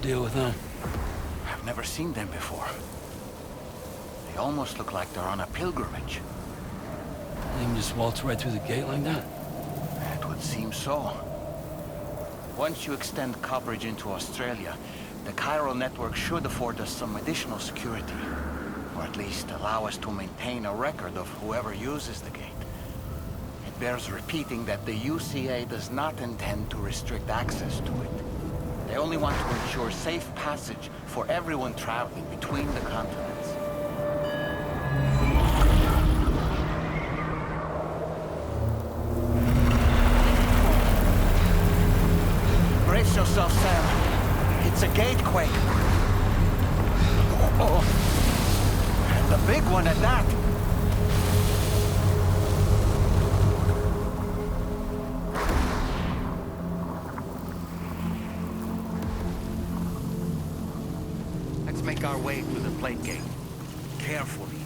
Deal with them. I've never seen them before. They almost look like they're on a pilgrimage. They can just waltz right through the gate like that? It would seem so. Once you extend coverage into Australia, the chiral network should afford us some additional security. Or at least allow us to maintain a record of whoever uses the gate. It bears repeating that the UCA does not intend to restrict access to it. They only want to ensure safe passage for everyone traveling between the continents. Brace yourself, Sam. It's a gatequake. Oh, and a big one at that. Make our way to the plate gate. Carefully.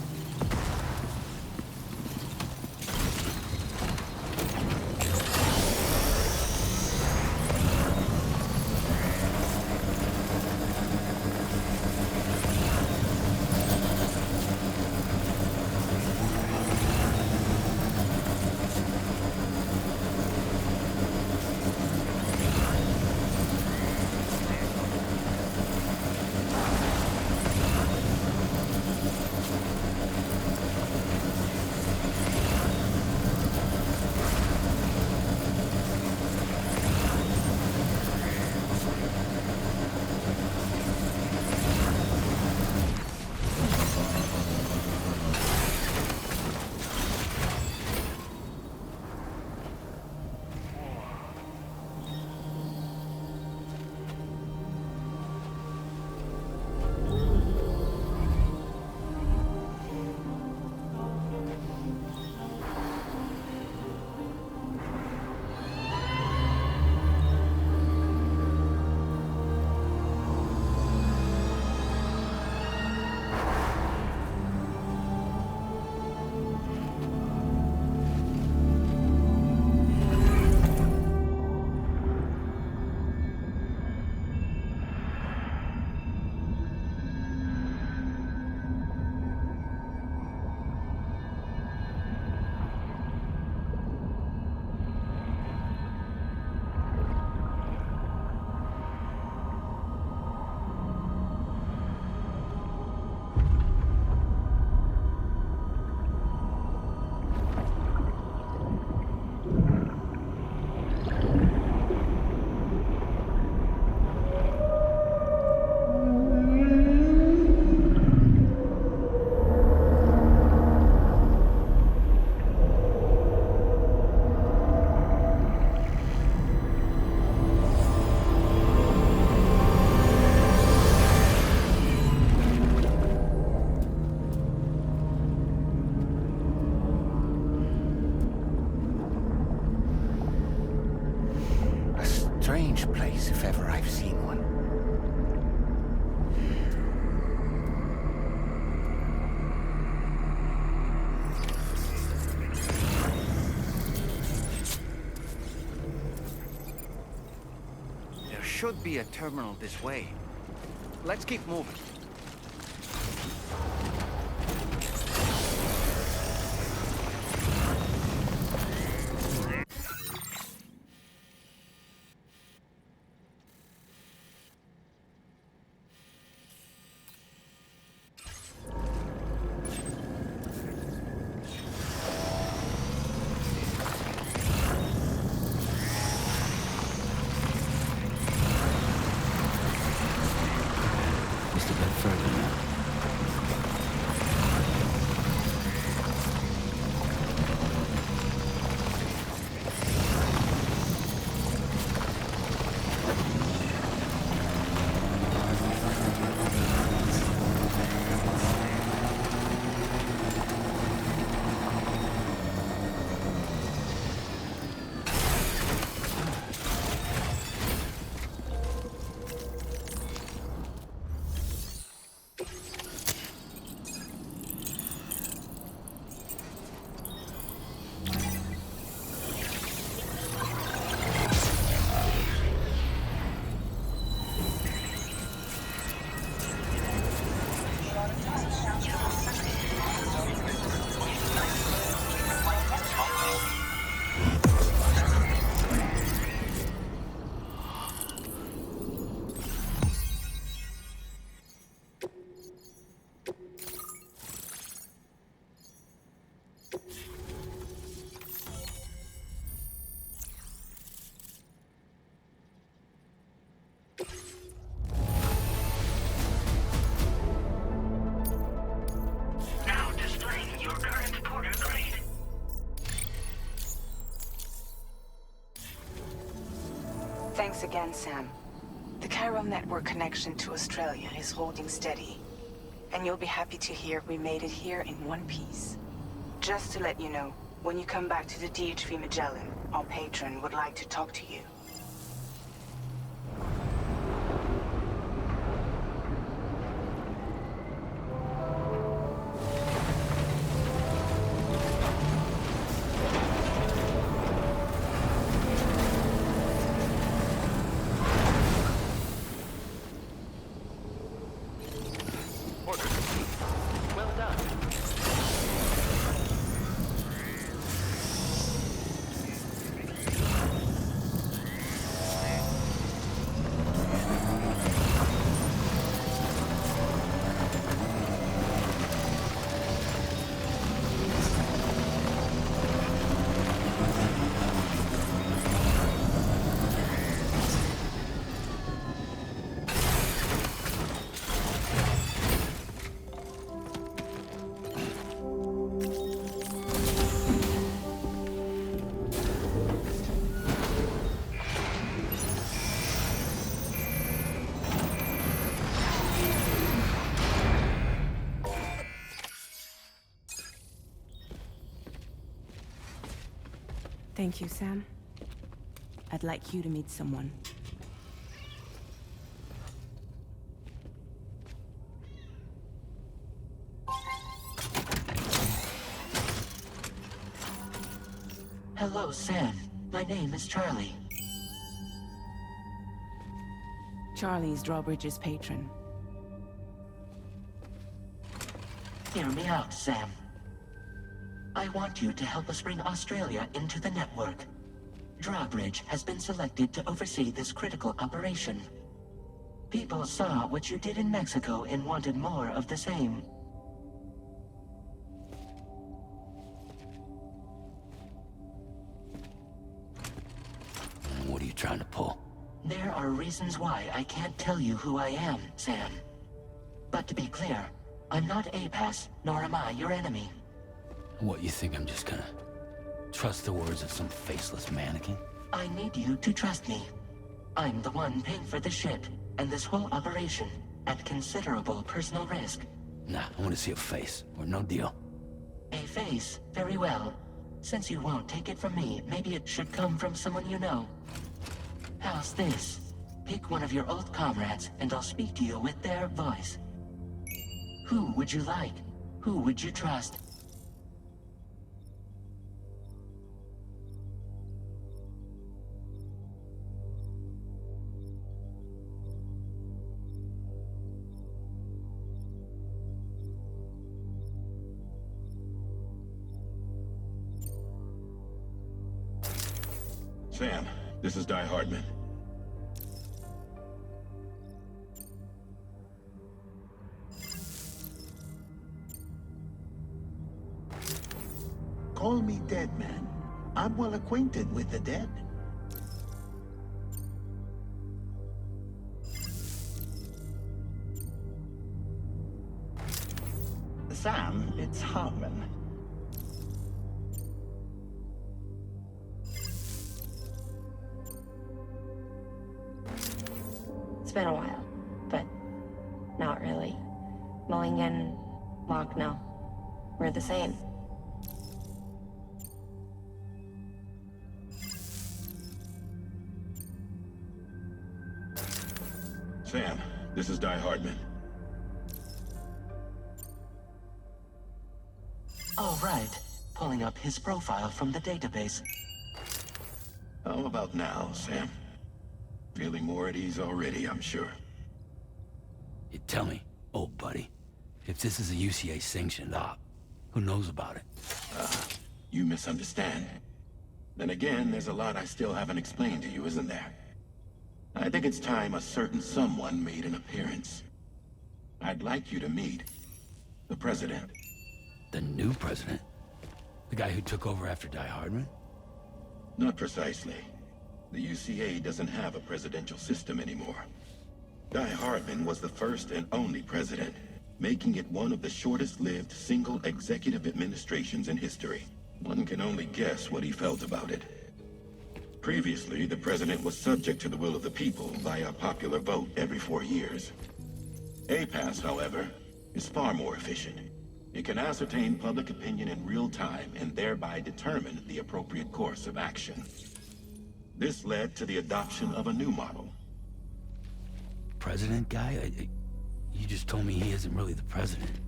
strange place if ever I've seen one. There should be a terminal this way. Let's keep moving. Just a bit further now. Thanks again, Sam. The chiral network connection to Australia is holding steady. And you'll be happy to hear we made it here in one piece. Just to let you know, when you come back to the DHV Magellan, our patron would like to talk to you. Thank you, Sam. I'd like you to meet someone. Hello, Sam. My name is Charlie. Charlie's Drawbridge's patron. Hear me out, Sam. I want you to help us bring Australia into the network. Drawbridge has been selected to oversee this critical operation. People saw what you did in Mexico and wanted more of the same. What are you trying to pull? There are reasons why I can't tell you who I am, Sam. But to be clear, I'm not APAS, nor am I your enemy. What, you think I'm just gonna trust the words of some faceless mannequin? I need you to trust me. I'm the one paying for the ship, and this whole operation, at considerable personal risk. Nah, I want to see a face, or no deal. A face? Very well. Since you won't take it from me, maybe it should come from someone you know. How's this? Pick one of your old comrades, and I'll speak to you with their voice. Who would you like? Who would you trust? Sam, this is Die Hardman. Call me Dead Man. I'm well acquainted with the dead. Sam, it's Hartman. It's been a while, but not really. Mulligan, Magno, we're the same. Sam, this is Die Hardman. All right. Pulling up his profile from the database. How about now, Sam? Feeling more at ease already, I'm sure. You tell me, old buddy, if this is a UCA-sanctioned op, who knows about it? You misunderstand. Then again, there's a lot I still haven't explained to you, isn't there? I think it's time a certain someone made an appearance. I'd like you to meet the President. The new president? The guy who took over after Die Hardman? Not precisely. The UCA doesn't have a presidential system anymore. Die Hardman was the first and only president, making it one of the shortest-lived single executive administrations in history. One can only guess what he felt about it. Previously, the president was subject to the will of the people via a popular vote every 4 years. APAS, however, is far more efficient. It can ascertain public opinion in real time and thereby determine the appropriate course of action. This led to the adoption of a new model. President guy? You just told me he isn't really the president.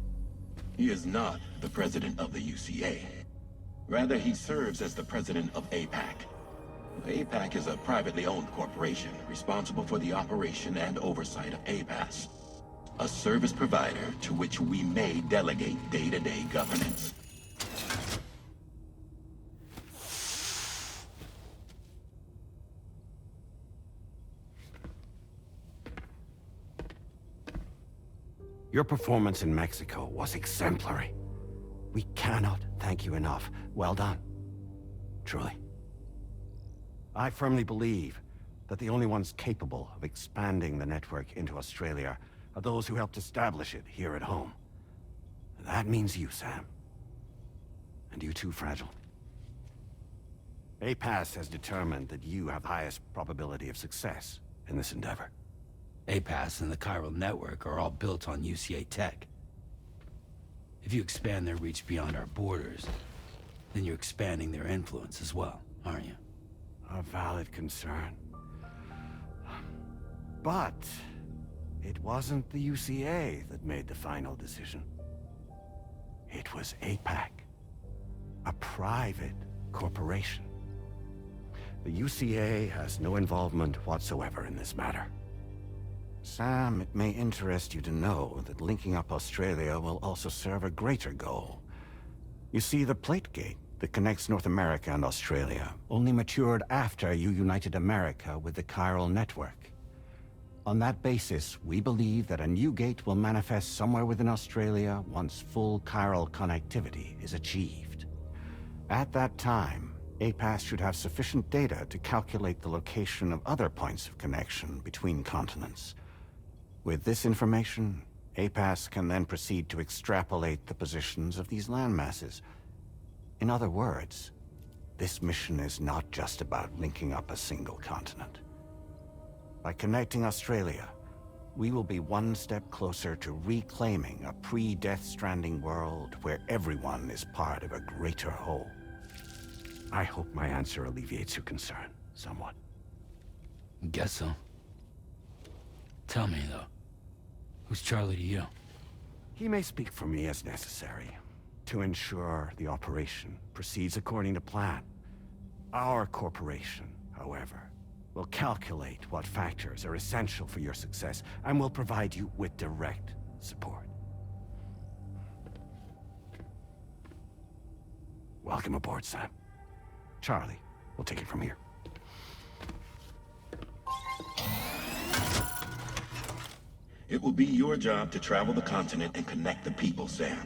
He is not the president of the UCA. Rather, he serves as the president of APAC. APAC is a privately owned corporation responsible for the operation and oversight of APAS, a service provider to which we may delegate day-to-day governance. Your performance in Mexico was exemplary. We cannot thank you enough. Well done. Truly. I firmly believe that the only ones capable of expanding the network into Australia are those who helped establish it here at home. That means you, Sam. And you too, Fragile. APAS has determined that you have the highest probability of success in this endeavor. APAS and the chiral network are all built on UCA tech. If you expand their reach beyond our borders, then you're expanding their influence as well, aren't you? A valid concern. But it wasn't the UCA that made the final decision. It was APAC, a private corporation. The UCA has no involvement whatsoever in this matter. Sam, it may interest you to know that linking up Australia will also serve a greater goal. You see, the plate gate that connects North America and Australia only matured after you united America with the chiral network. On that basis, we believe that a new gate will manifest somewhere within Australia once full chiral connectivity is achieved. At that time, APAS should have sufficient data to calculate the location of other points of connection between continents. With this information, APAS can then proceed to extrapolate the positions of these landmasses. In other words, this mission is not just about linking up a single continent. By connecting Australia, we will be one step closer to reclaiming a pre-Death Stranding world where everyone is part of a greater whole. I hope my answer alleviates your concern somewhat. Guess so. Tell me, though. Who's Charlie to you? He may speak for me as necessary, to ensure the operation proceeds according to plan. Our corporation, however, will calculate what factors are essential for your success, and will provide you with direct support. Welcome aboard, Sam. Charlie, we'll take it from here. It will be your job to travel the continent and connect the people, Sam.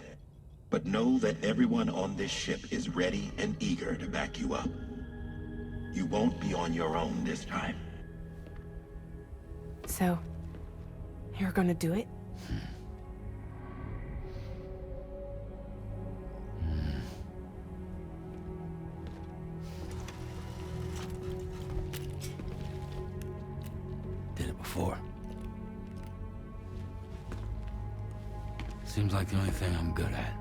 But know that everyone on this ship is ready and eager to back you up. You won't be on your own this time. So, you're gonna do it? Did it before. Seems like the only thing I'm good at.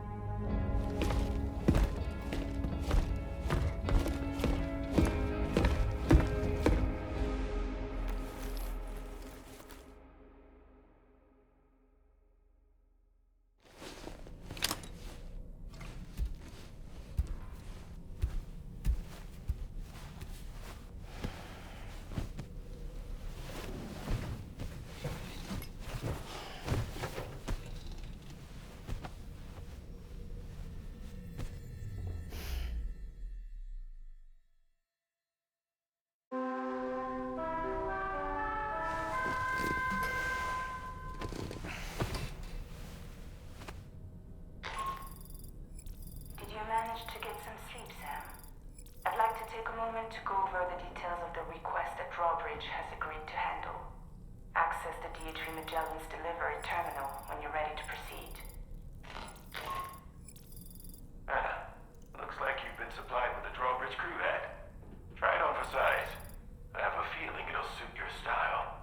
To go over the details of the request that Drawbridge has agreed to handle. Access the D3 Magellan's delivery terminal when you're ready to proceed. Looks like you've been supplied with the Drawbridge crew hat. Try it on for size. I have a feeling it'll suit your style.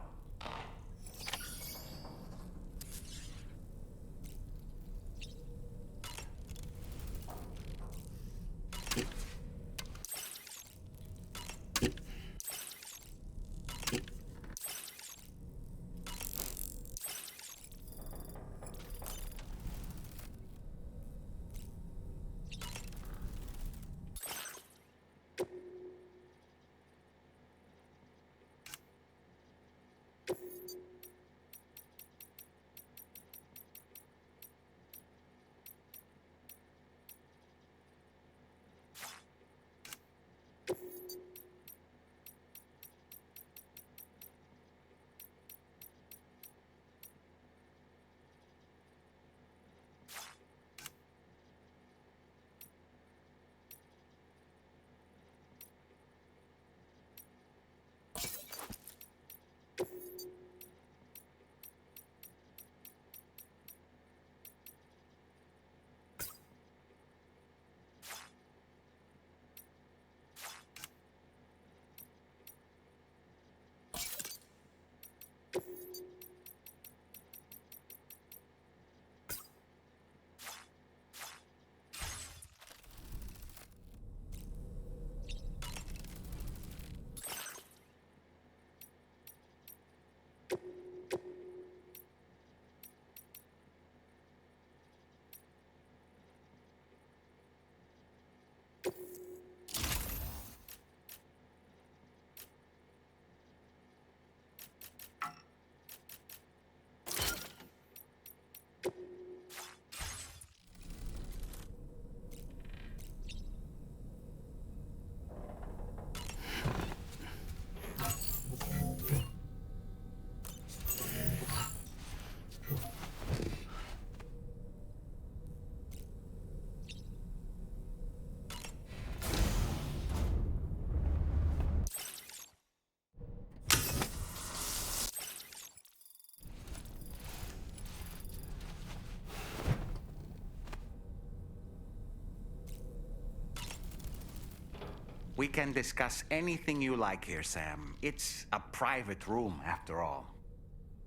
We can discuss anything you like here, Sam. It's a private room, after all.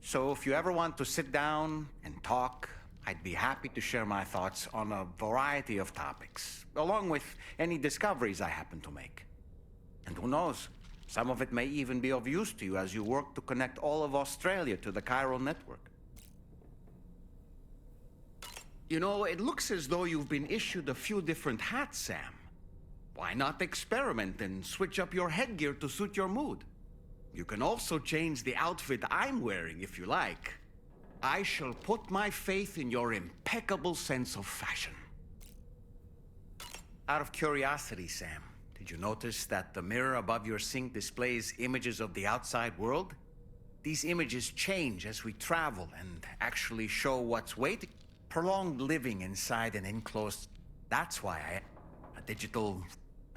So if you ever want to sit down and talk, I'd be happy to share my thoughts on a variety of topics, along with any discoveries I happen to make. And who knows, Some of it may even be of use to you as you work to connect all of Australia to the chiral network. You know, it looks as though you've been issued a few different hats, Sam. Why not experiment and switch up your headgear to suit your mood? You can also change the outfit I'm wearing if you like. I shall put my faith in your impeccable sense of fashion. Out of curiosity, Sam, did you notice that the mirror above your sink displays images of the outside world? These images change as we travel and actually show what's waiting. Prolonged living inside an enclosed... That's why a digital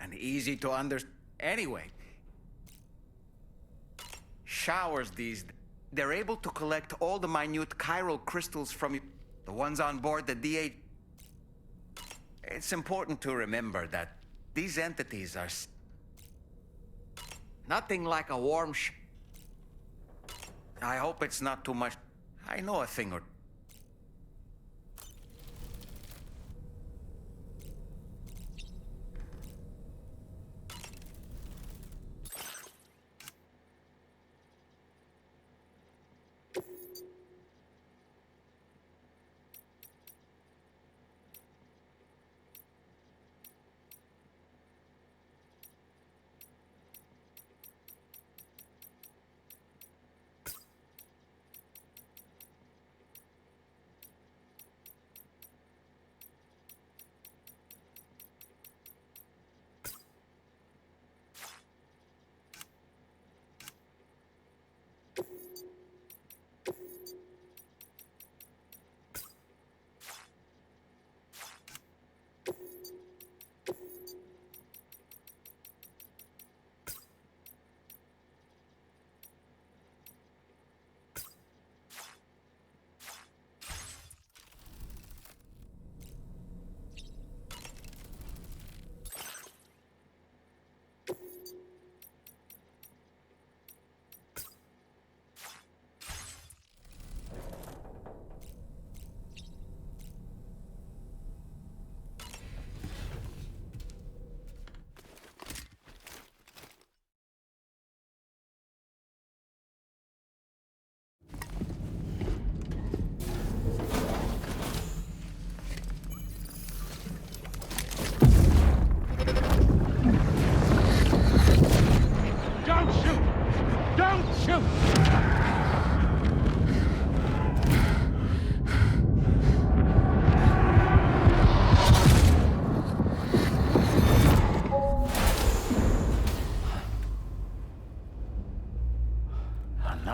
and easy to understand... Anyway. Showers they're able to collect all the minute chiral crystals from you. The ones on board the DH... It's important to remember that these entities are... nothing like a warm I hope it's not too much. I know a thing or...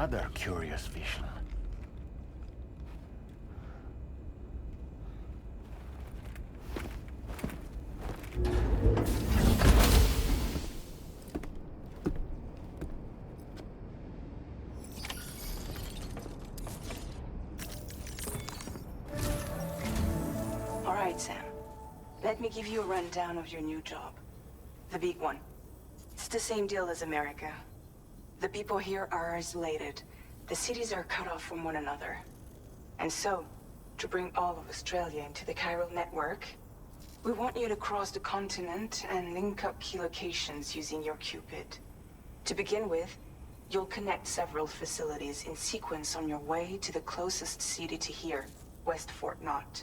Another curious vision. All right, Sam. Let me give you a rundown of your new job. The big one. It's the same deal as America. The people here are isolated. The cities are cut off from one another. And so, to bring all of Australia into the chiral network, we want you to cross the continent and link up key locations using your Cupid. To begin with, you'll connect several facilities in sequence on your way to the closest city to here, West Fort Knott.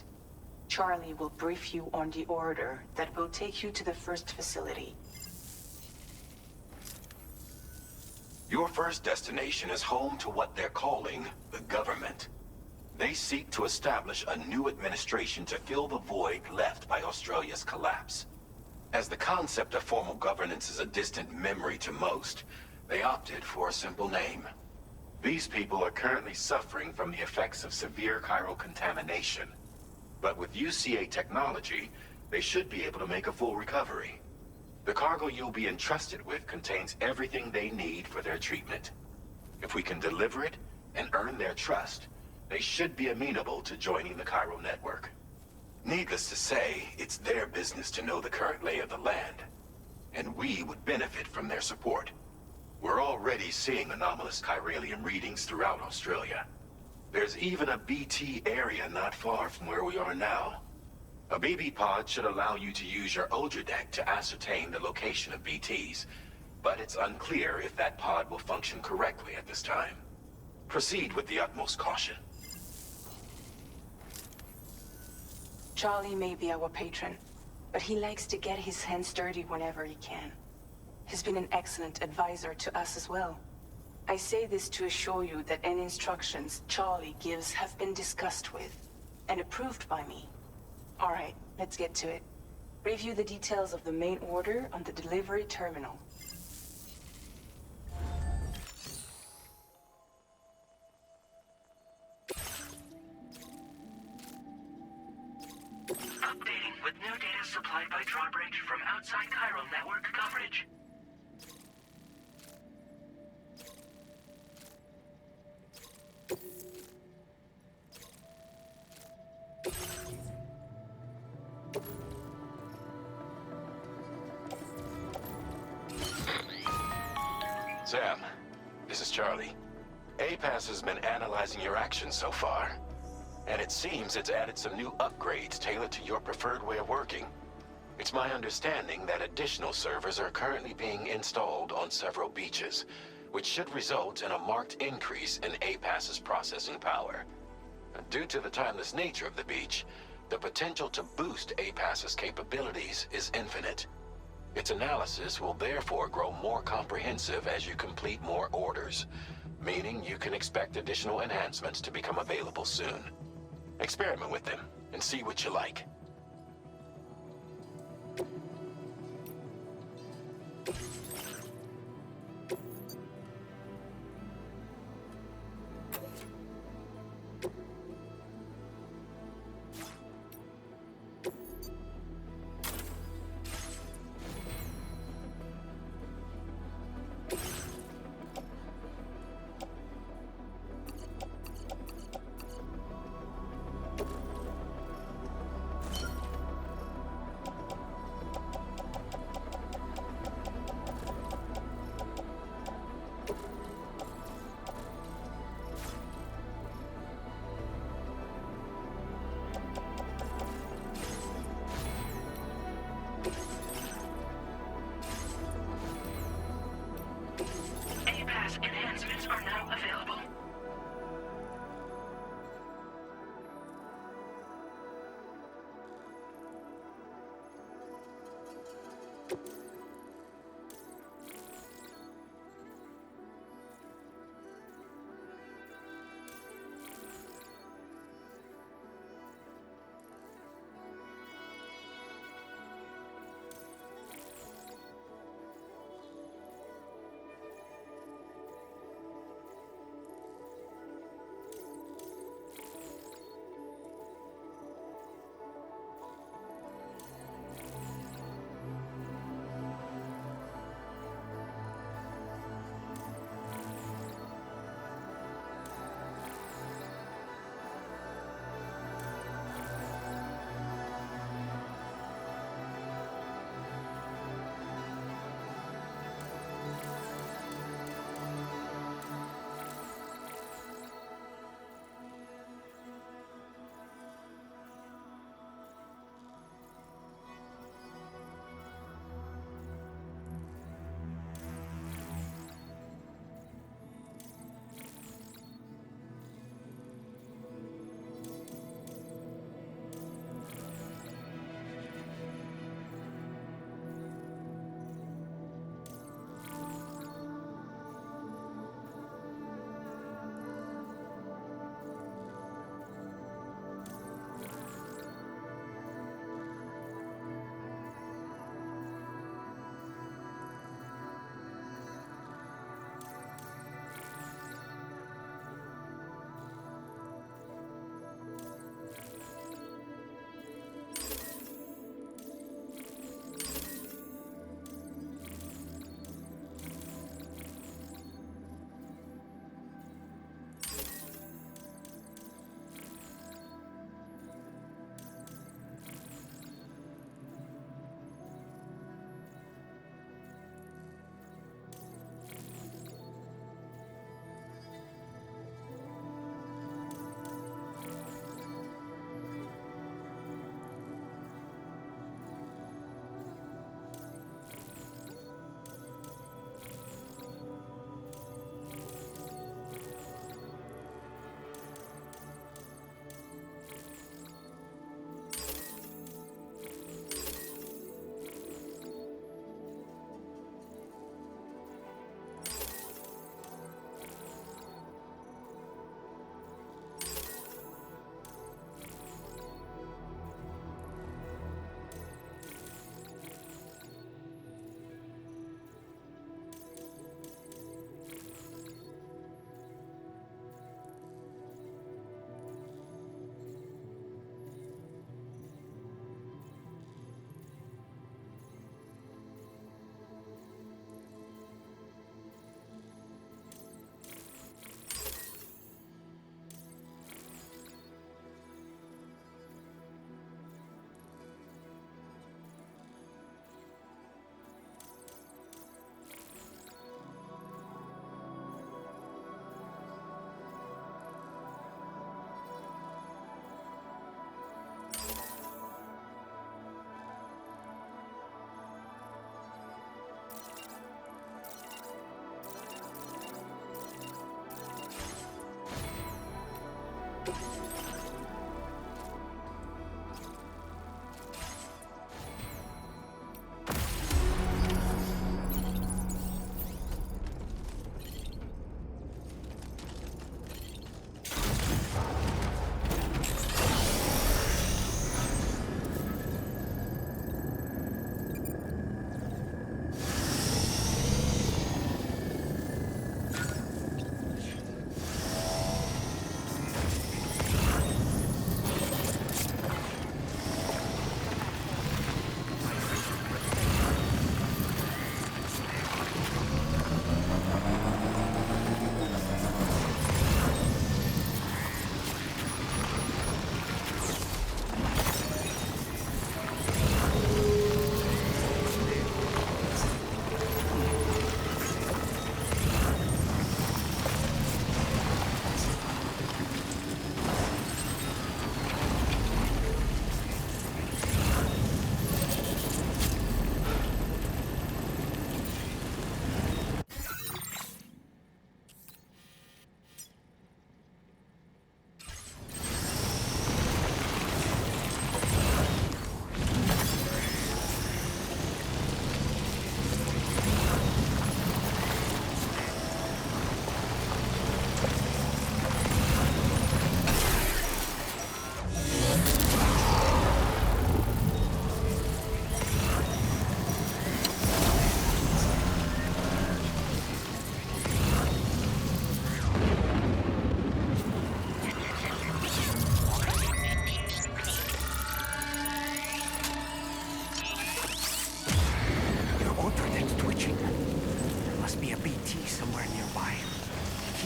Charlie will brief you on the order that will take you to the first facility. Your first destination is home to what they're calling the government. They seek to establish a new administration to fill the void left by Australia's collapse. As the concept of formal governance is a distant memory to most, they opted for a simple name. These people are currently suffering from the effects of severe chiral contamination. But with UCA technology, they should be able to make a full recovery. The cargo you'll be entrusted with contains everything they need for their treatment. If we can deliver it and earn their trust, they should be amenable to joining the chiral network. Needless to say, it's their business to know the current lay of the land, and we would benefit from their support. We're already seeing anomalous chiralium readings throughout Australia. There's even a BT area not far from where we are now. A BB pod should allow you to use your Ultra deck to ascertain the location of BTs. but it's unclear if that pod will function correctly at this time. Proceed with the utmost caution. Charlie may be our patron, but he likes to get his hands dirty whenever he can. He's been an excellent advisor to us as well. I say this to assure you that any instructions Charlie gives have been discussed with and approved by me. All right, let's get to it. Review the details of the main order on the delivery terminal. Updating with new data supplied by Drawbridge from outside chiral network coverage. Sam, this is Charlie. APAS has been analyzing your actions so far, and it seems it's added some new upgrades tailored to your preferred way of working. It's my understanding that additional servers are currently being installed on several beaches, which should result in a marked increase in APAS's processing power. Due to the timeless nature of the beach, the potential to boost APAS's capabilities is infinite. Its analysis will therefore grow more comprehensive as you complete more orders, meaning you can expect additional enhancements to become available soon. Experiment with them and see what you like.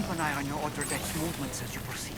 Keep an eye on your other deck's movements as you proceed.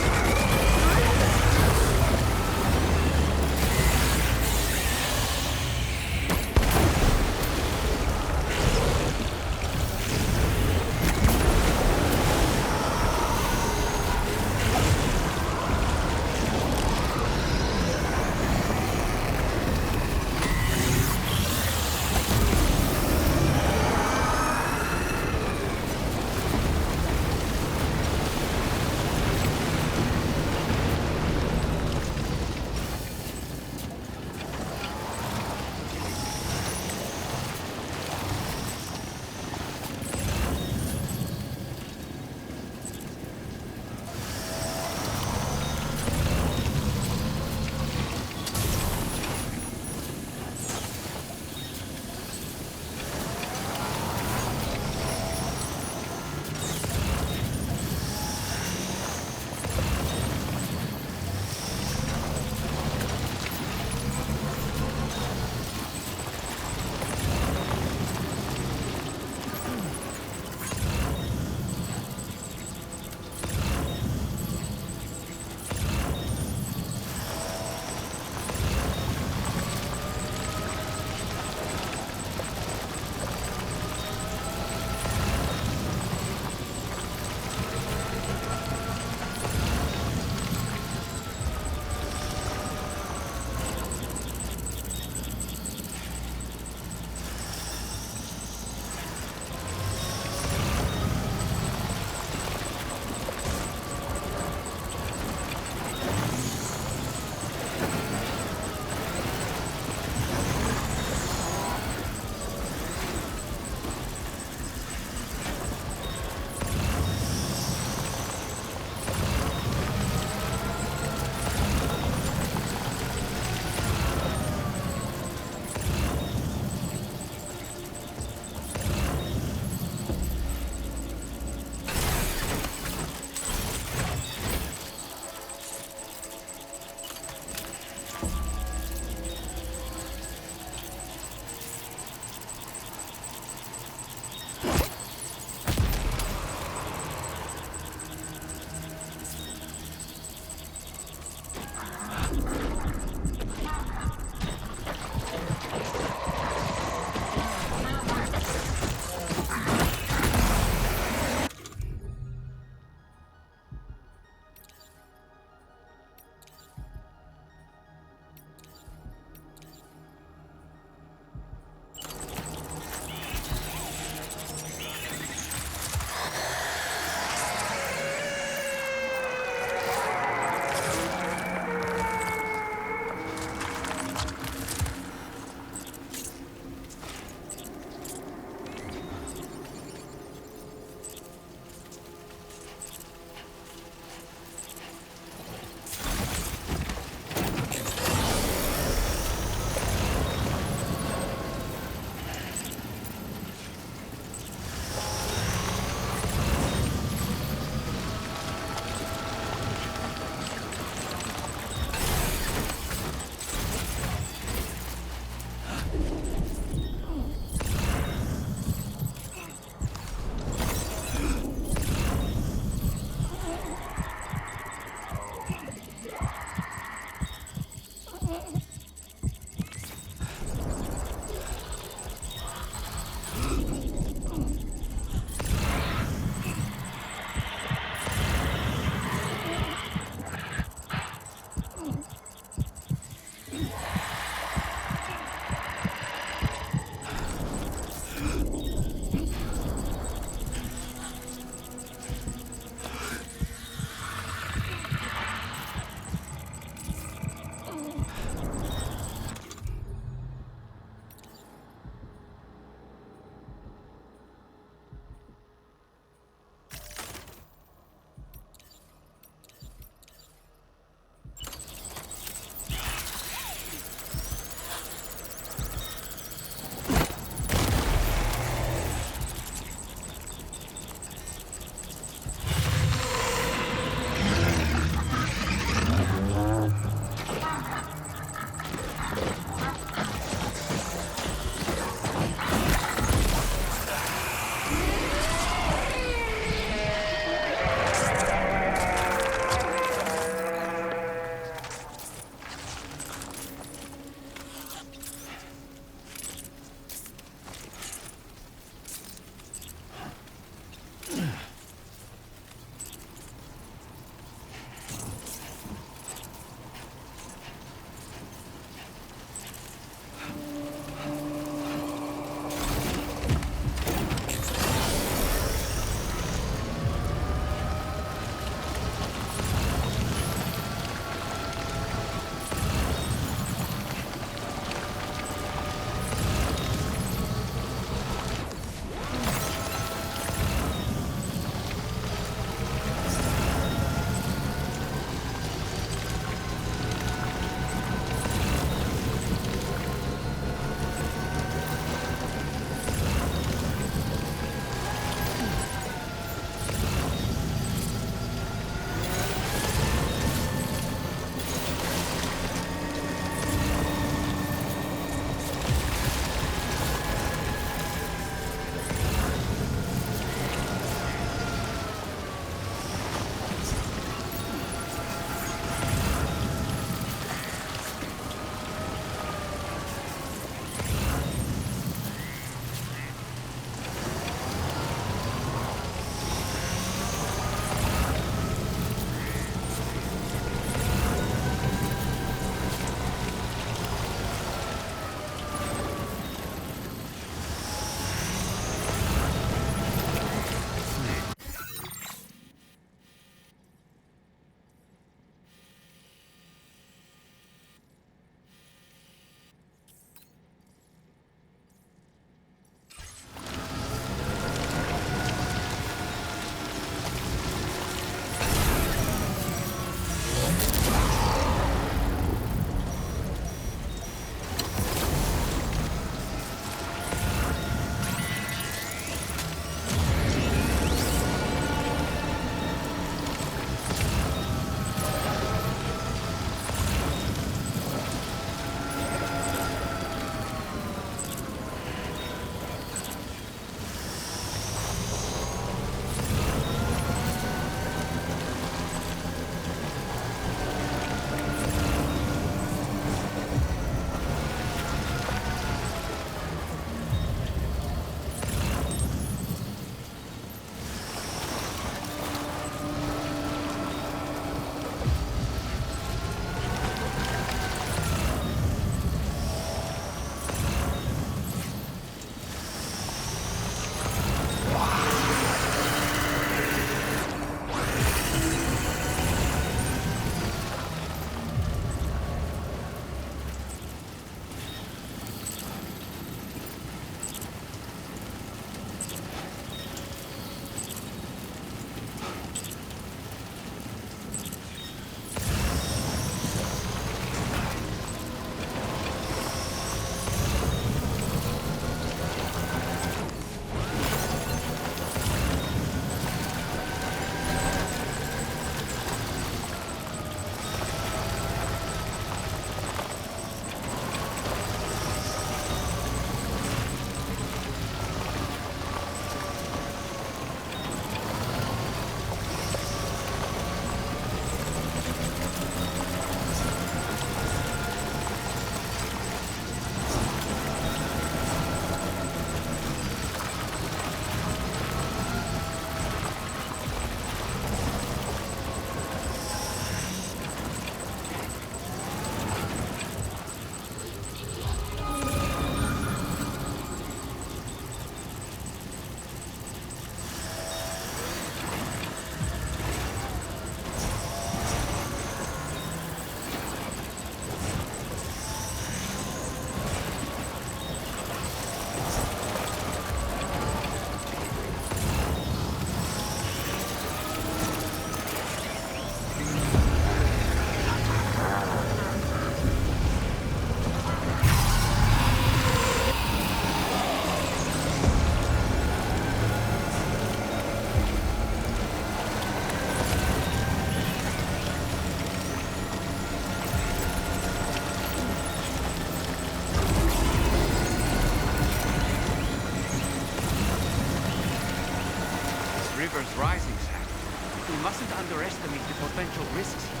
is rising, Sam. We mustn't underestimate the potential risks here.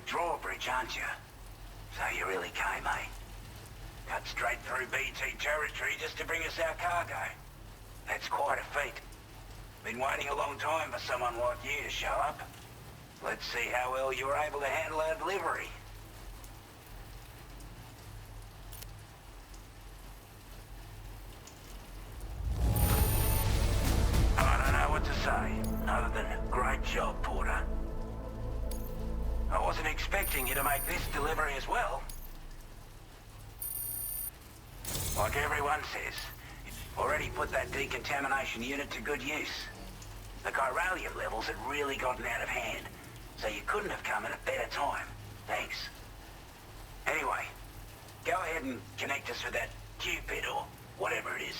Drawbridge, aren't you? So you really came, eh? Cut straight through BT territory just to bring us our cargo. That's quite a feat. Been waiting a long time for someone like you to show up. Let's see how well you were able to handle our delivery. I don't know what to say, other than great job, Porter. I wasn't expecting you to make this delivery as well. Like everyone says, you've already put that decontamination unit to good use. The chiralium levels had really gotten out of hand, so you couldn't have come at a better time. Thanks. Anyway, go ahead and connect us with that Cupid or whatever it is.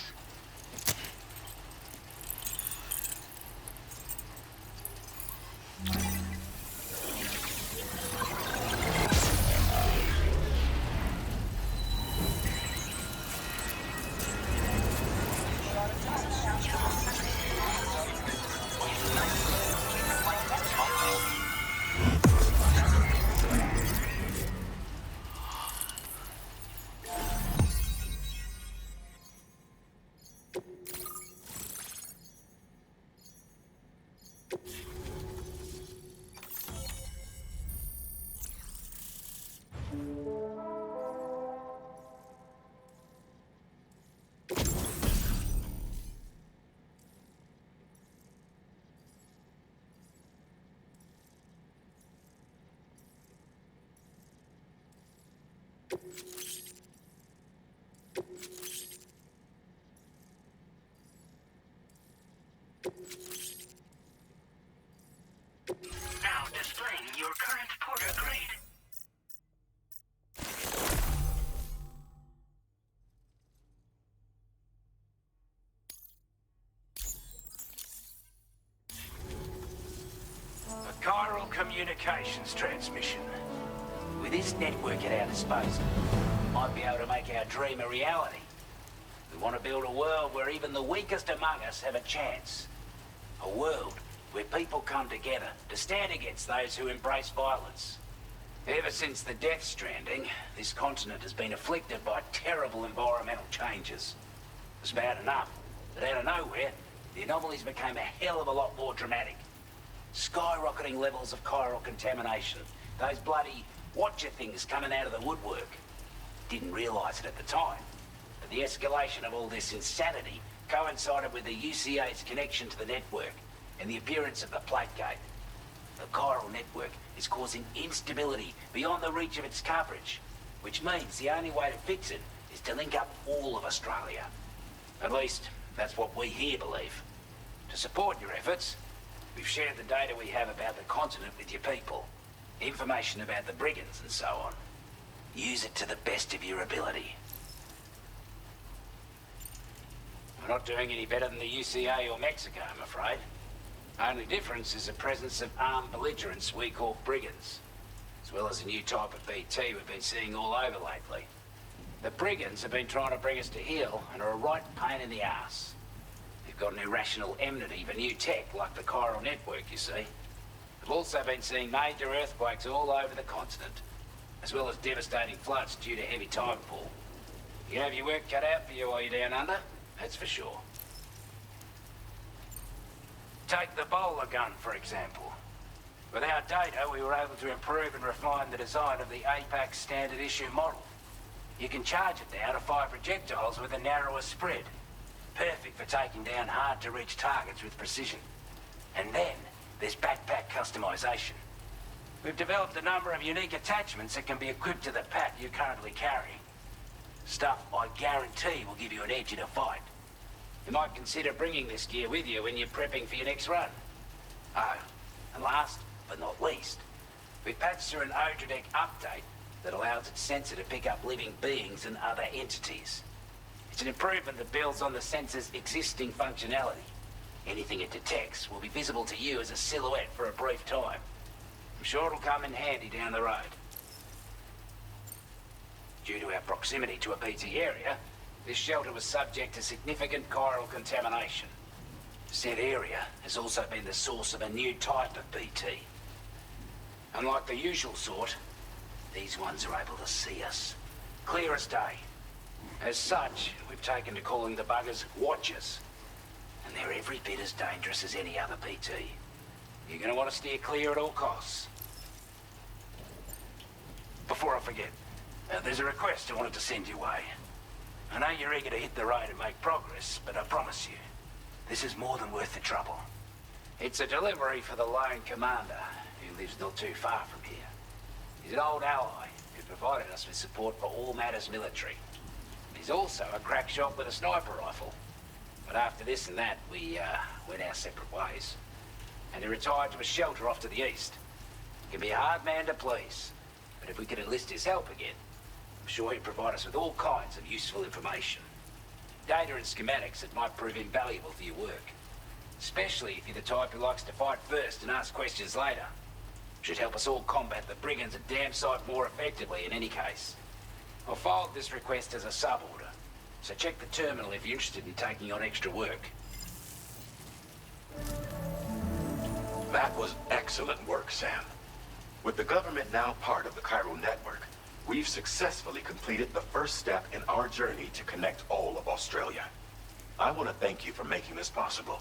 Now displaying your current Porter grade. A chiral communications transmission. With this network at our disposal, we might be able to make our dream a reality. We want to build a world where even the weakest among us have a chance. A world where people come together to stand against those who embrace violence. Ever since the death stranding, this continent has been afflicted by terrible environmental changes. It's bad enough, but out of nowhere, the anomalies became a hell of a lot more dramatic. Skyrocketing levels of chiral contamination. Those bloody watcher things coming out of the woodwork. Didn't realise it at the time, but the escalation of all this insanity coincided with the UCA's connection to the network and the appearance of the plate gate. The chiral network is causing instability beyond the reach of its coverage, which means the only way to fix it is to link up all of Australia. At least, that's what we here believe. To support your efforts, we've shared the data we have about the continent with your people. Information about the brigands and so on. Use it to the best of your ability. We're not doing any better than the UCA or Mexico, I'm afraid. Only difference is the presence of armed belligerents we call brigands, as well as a new type of BT we've been seeing all over lately. The brigands have been trying to bring us to heel and are a right pain in the ass. They've got an irrational enmity for new tech like the chiral network, you see. We've also been seeing major earthquakes all over the continent, as well as devastating floods due to heavy tidefall. You have your work cut out for you while you're down under, that's for sure. Take the bowler gun, for example. With our data, we were able to improve and refine the design of the APAC standard issue model. You can charge it now to fire projectiles with a narrower spread. Perfect for taking down hard-to-reach targets with precision. And then, there's backpack customization. We've developed a number of unique attachments that can be equipped to the pack you currently carry. Stuff I guarantee will give you an edge in a fight. You might consider bringing this gear with you when you're prepping for your next run. Oh, and last but not least, we've patched through an Odradec update that allows its sensor to pick up living beings and other entities. It's an improvement that builds on the sensor's existing functionality. Anything it detects will be visible to you as a silhouette for a brief time. I'm sure it'll come in handy down the road. Due to our proximity to a BT area, this shelter was subject to significant chiral contamination. Said area has also been the source of a new type of BT. Unlike the usual sort, these ones are able to see us. Clear as day. As such, we've taken to calling the buggers Watchers. And they're every bit as dangerous as any other BT. You're gonna want to steer clear at all costs. Before I forget, there's a request I wanted to send your way. I know you're eager to hit the road and make progress, but I promise you, this is more than worth the trouble. It's a delivery for the lone commander, who lives not too far from here. He's an old ally who provided us with support for all matters military. He's also a crack shot with a sniper rifle. But after this and that, we went our separate ways. And he retired to a shelter off to the east. He can be a hard man to please, but if we could enlist his help again, I'm sure he'd provide us with all kinds of useful information. Data and schematics that might prove invaluable for your work. Especially if you're the type who likes to fight first and ask questions later. Should help us all combat the brigands a damn sight more effectively in any case. I'll file this request as a sub-order, so check the terminal if you're interested in taking on extra work. That was excellent work, Sam. With the government now part of the chiral network, we've successfully completed the first step in our journey to connect all of Australia. I want to thank you for making this possible.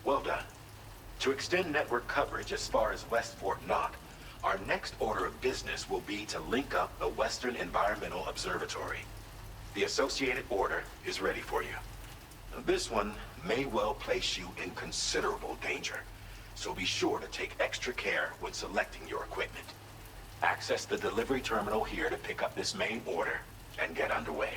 Well done. To extend network coverage as far as West Fort Knott, our next order of business will be to link up the Western Environmental Observatory. The associated order is ready for you. This one may well place you in considerable danger, so be sure to take extra care when selecting your equipment. Access the delivery terminal here to pick up this main order and get underway.